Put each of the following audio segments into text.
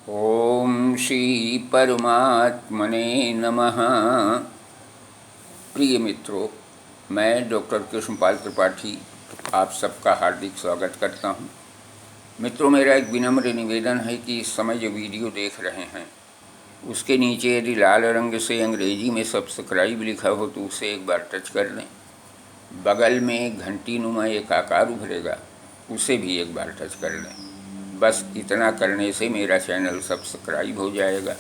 ओम श्री परमात्मने नमः। प्रिय मित्रों, मैं डॉक्टर कृष्णपाल त्रिपाठी आप सबका हार्दिक स्वागत करता हूं। मित्रों, मेरा एक विनम्र निवेदन है कि इस समय जो वीडियो देख रहे हैं उसके नीचे यदि लाल रंग से अंग्रेजी में सब्सक्राइब लिखा हो तो उसे एक बार टच कर लें। बगल में एक घंटी नुमा एक आकार उभरेगा, उसे भी एक बार टच कर लें। बस इतना करने से मेरा चैनल सब्सक्राइब हो जाएगा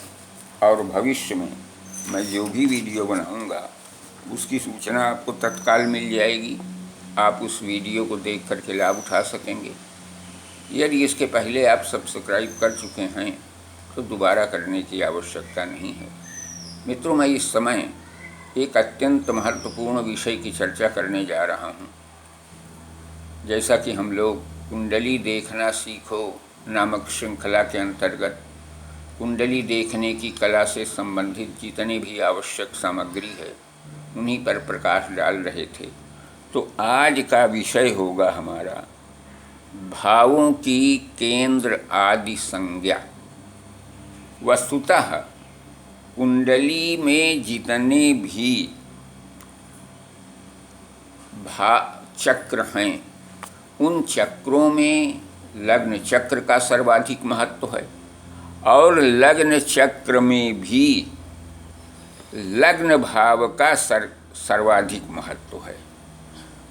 और भविष्य में मैं जो भी वीडियो बनाऊंगा उसकी सूचना आपको तत्काल मिल जाएगी। आप उस वीडियो को देख कर के लाभ उठा सकेंगे। यदि इसके पहले आप सब्सक्राइब कर चुके हैं तो दोबारा करने की आवश्यकता नहीं है। मित्रों, मैं इस समय एक अत्यंत महत्वपूर्ण विषय की चर्चा करने जा रहा हूँ। जैसा कि हम लोग कुंडली देखना सीखो नामक श्रृंखला के अंतर्गत कुंडली देखने की कला से संबंधित जितनी भी आवश्यक सामग्री है उन्हीं पर प्रकाश डाल रहे थे। तो आज का विषय होगा हमारा भावों की केंद्र आदि संज्ञा। वस्तुतः कुंडली में जितने भी चक्र हैं उन चक्रों में लग्न चक्र का सर्वाधिक महत्व है और लग्न चक्र में भी लग्न भाव का सर्वाधिक महत्व है।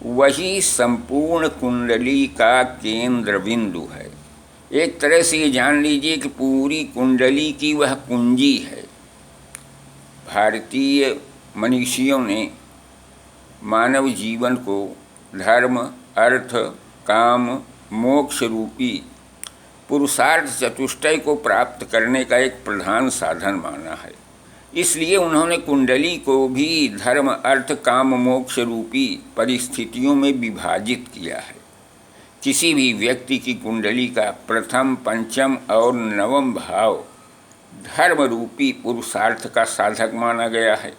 वही संपूर्ण कुंडली का केंद्र बिंदु है। एक तरह से ये जान लीजिए कि पूरी कुंडली की वह कुंजी है। भारतीय मनीषियों ने मानव जीवन को धर्म, अर्थ, काम, मोक्ष रूपी पुरुषार्थ चतुष्टय को प्राप्त करने का एक प्रधान साधन माना है। इसलिए उन्होंने कुंडली को भी धर्म, अर्थ, काम, मोक्ष रूपी परिस्थितियों में विभाजित किया है। किसी भी व्यक्ति की कुंडली का प्रथम, पंचम और नवम भाव धर्म रूपी पुरुषार्थ का साधक माना गया है।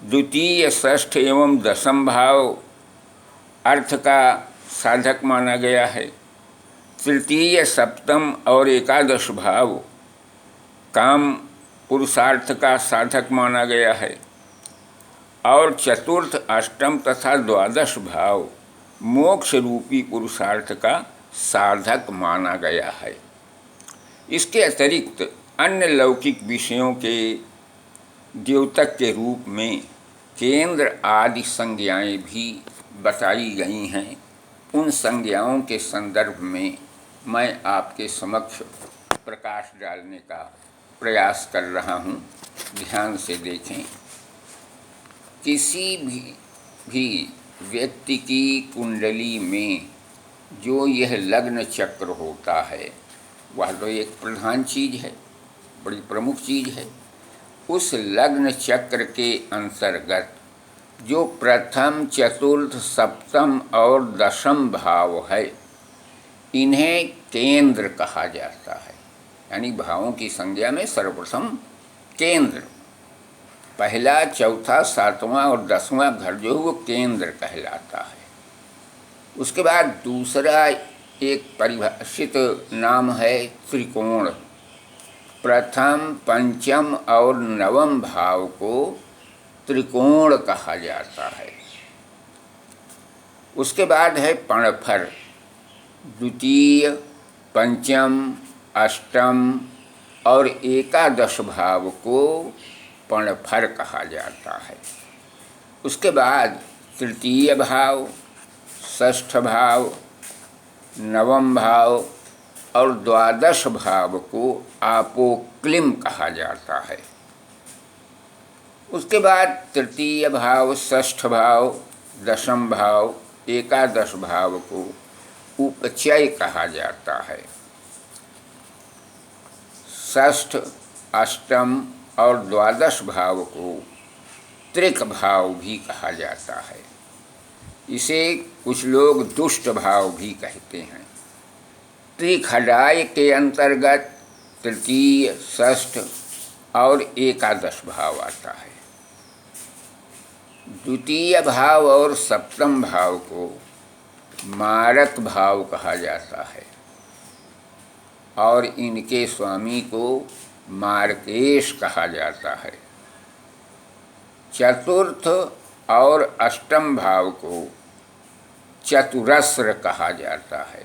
द्वितीय, षष्ठ एवं दशम भाव अर्थ का साधक माना गया है। तृतीय, सप्तम और एकादश भाव काम पुरुषार्थ का साधक माना गया है और चतुर्थ, अष्टम तथा द्वादश भाव मोक्ष रूपी पुरुषार्थ का साधक माना गया है। इसके अतिरिक्त अन्य लौकिक विषयों के द्योतक के रूप में केंद्र आदि संज्ञाएं भी बताई गई हैं। उन संज्ञाओं के संदर्भ में मैं आपके समक्ष प्रकाश डालने का प्रयास कर रहा हूँ। ध्यान से देखें। किसी भी व्यक्ति की कुंडली में जो यह लग्न चक्र होता है वह तो एक प्रधान चीज़ है, बड़ी प्रमुख चीज़ है। उस लग्न चक्र के अंतर्गत जो प्रथम, चतुर्थ, सप्तम और दशम भाव है इन्हें केंद्र कहा जाता है। यानी भावों की संज्ञा में सर्वप्रथम केंद्र, पहला, चौथा, सातवां और दसवां घर जो है वो केंद्र कहलाता है। उसके बाद दूसरा एक परिभाषित नाम है त्रिकोण। प्रथम, पंचम और नवम भाव को त्रिकोण कहा जाता है। उसके बाद है पणफर। द्वितीय, पंचम, अष्टम और एकादश भाव को पणफर कहा जाता है। उसके बाद तृतीय भाव, षष्ठ भाव, नवम भाव और द्वादश भाव को आपोक्लिम कहा जाता है। उसके बाद तृतीय भाव, षष्ठ भाव, दशम भाव, एकादश भाव को उपचय कहा जाता है। षष्ठ, अष्टम और द्वादश भाव को त्रिक भाव भी कहा जाता है। इसे कुछ लोग दुष्ट भाव भी कहते हैं। त्रिखडाय के अंतर्गत तृतीय, षष्ठ और एकादश भाव आता है। द्वितीय भाव और सप्तम भाव को मारक भाव कहा जाता है। और इनके स्वामी को मार्केश कहा जाता है। चतुर्थ और अष्टम भाव को चतुरस्र कहा जाता है।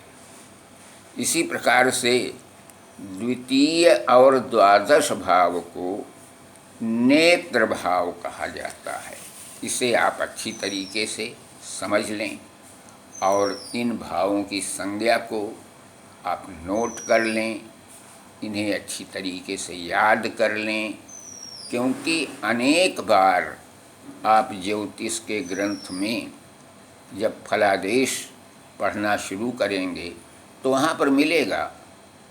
इसी प्रकार से द्वितीय और द्वादश भाव को नेत्र भाव कहा जाता है। इसे आप अच्छी तरीके से समझ लें और इन भावों की संज्ञा को आप नोट कर लें, इन्हें अच्छी तरीके से याद कर लें, क्योंकि अनेक बार आप ज्योतिष के ग्रंथ में जब फलादेश पढ़ना शुरू करेंगे तो वहाँ पर मिलेगा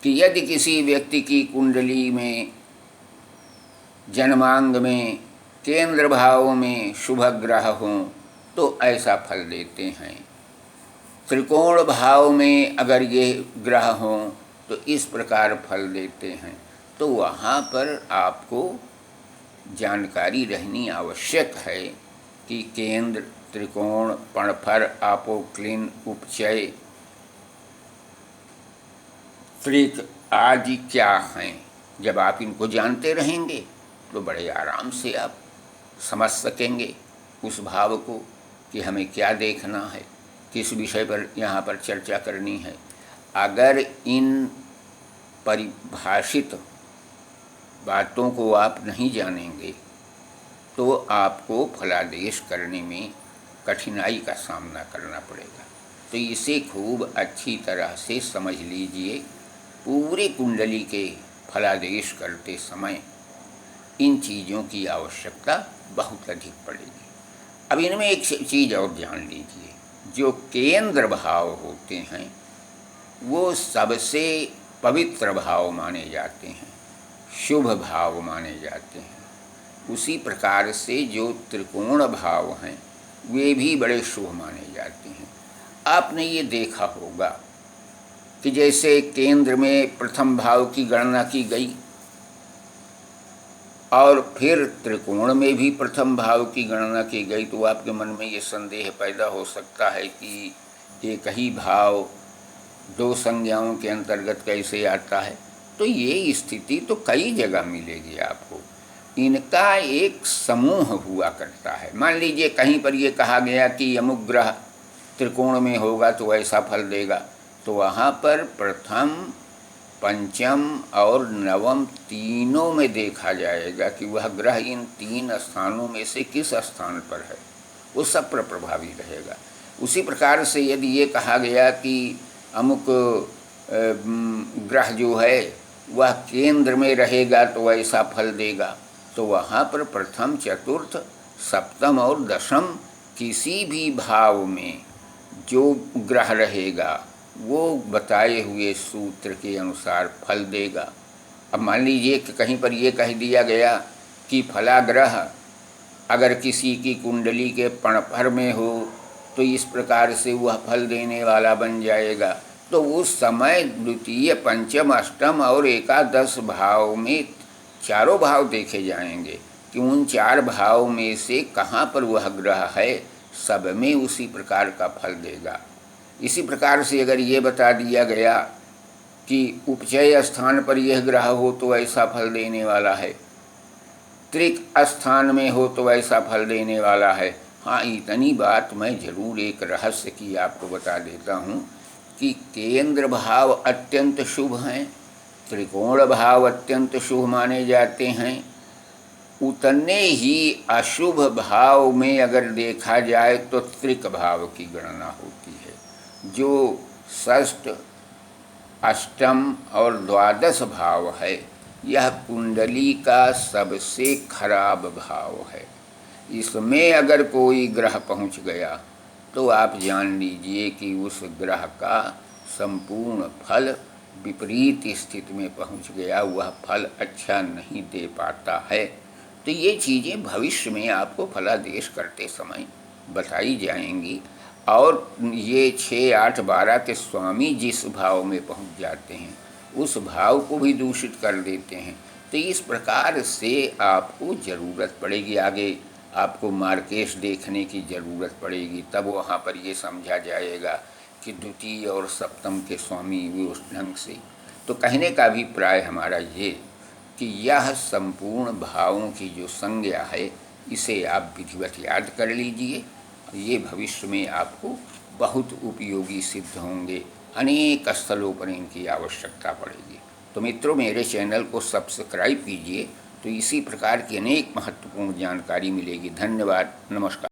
कि यदि किसी व्यक्ति की कुंडली में जन्मांग में केंद्र भाव में शुभ ग्रह हों तो ऐसा फल देते हैं, त्रिकोण भाव में अगर ये ग्रह हों तो इस प्रकार फल देते हैं। तो वहाँ पर आपको जानकारी रहनी आवश्यक है कि केंद्र, त्रिकोण, पणफर, आपोक्लिन, उपचय, त्रिक आदि क्या हैं। जब आप इनको जानते रहेंगे तो बड़े आराम से आप समझ सकेंगे उस भाव को कि हमें क्या देखना है, किस विषय पर यहाँ पर चर्चा करनी है। अगर इन परिभाषित बातों को आप नहीं जानेंगे तो आपको फलादेश करने में कठिनाई का सामना करना पड़ेगा। तो इसे खूब अच्छी तरह से समझ लीजिए। पूरे कुंडली के फलादेश करते समय इन चीज़ों की आवश्यकता बहुत अधिक पड़ेगी। अब इनमें एक चीज़ और जान लीजिए, जो केंद्र भाव होते हैं वो सबसे पवित्र भाव माने जाते हैं, शुभ भाव माने जाते हैं। उसी प्रकार से जो त्रिकोण भाव हैं वे भी बड़े शुभ माने जाते हैं। आपने ये देखा होगा कि जैसे केंद्र में प्रथम भाव की गणना की गई और फिर त्रिकोण में भी प्रथम भाव की गणना की गई, तो आपके मन में ये संदेह पैदा हो सकता है कि एक ही भाव दो संज्ञाओं के अंतर्गत कैसे आता है। तो ये स्थिति तो कई जगह मिलेगी आपको। इनका एक समूह हुआ करता है। मान लीजिए कहीं पर ये कहा गया कि अमुक ग्रह त्रिकोण में होगा तो ऐसा फल देगा, तो वहाँ पर प्रथम, पंचम और नवम तीनों में देखा जाएगा कि वह ग्रह इन तीन स्थानों में से किस स्थान पर है, वो सब पर प्रभावी रहेगा। उसी प्रकार से यदि ये कहा गया कि अमुक ग्रह जो है वह केंद्र में रहेगा तो ऐसा फल देगा, तो वहाँ पर प्रथम, चतुर्थ, सप्तम और दशम किसी भी भाव में जो ग्रह रहेगा वो बताए हुए सूत्र के अनुसार फल देगा। अब मान लीजिए कि कहीं पर ये कह दिया गया कि फला ग्रह अगर किसी की कुंडली के पणफर में हो तो इस प्रकार से वह फल देने वाला बन जाएगा, तो उस समय द्वितीय, पंचम, अष्टम और एकादश भाव में चारों भाव देखे जाएंगे कि उन चार भाव में से कहाँ पर वह ग्रह है, सब में उसी प्रकार का फल देगा। इसी प्रकार से अगर ये बता दिया गया कि उपचय स्थान पर यह ग्रह हो तो ऐसा फल देने वाला है, त्रिक स्थान में हो तो ऐसा फल देने वाला है। हाँ, इतनी बात मैं ज़रूर एक रहस्य की आपको बता देता हूँ कि केंद्र भाव अत्यंत शुभ हैं, त्रिकोण भाव अत्यंत शुभ माने जाते हैं। उतने ही अशुभ भाव में अगर देखा जाए तो त्रिक भाव की गणना होती है, जो षष्ठ, अष्टम और द्वादश भाव है। यह कुंडली का सबसे खराब भाव है। इसमें अगर कोई ग्रह पहुंच गया तो आप जान लीजिए कि उस ग्रह का संपूर्ण फल विपरीत स्थिति में पहुंच गया, वह फल अच्छा नहीं दे पाता है। तो ये चीज़ें भविष्य में आपको फलादेश करते समय बताई जाएंगी। और ये 6, 8, 12 के स्वामी जिस भाव में पहुंच जाते हैं उस भाव को भी दूषित कर देते हैं। तो इस प्रकार से आपको ज़रूरत पड़ेगी, आगे आपको मार्केश देखने की ज़रूरत पड़ेगी, तब वहाँ पर ये समझा जाएगा कि द्वितीय और सप्तम के स्वामी भी उस ढंग से। तो कहने का अभिप्राय हमारा ये कि यह संपूर्ण भावों की जो संज्ञा है, इसे आप विधिवत याद कर लीजिए। ये भविष्य में आपको बहुत उपयोगी सिद्ध होंगे, अनेक स्थलों पर इनकी आवश्यकता पड़ेगी। तो मित्रों, मेरे चैनल को सब्सक्राइब कीजिए, तो इसी प्रकार की अनेक महत्वपूर्ण जानकारी मिलेगी। धन्यवाद, नमस्कार।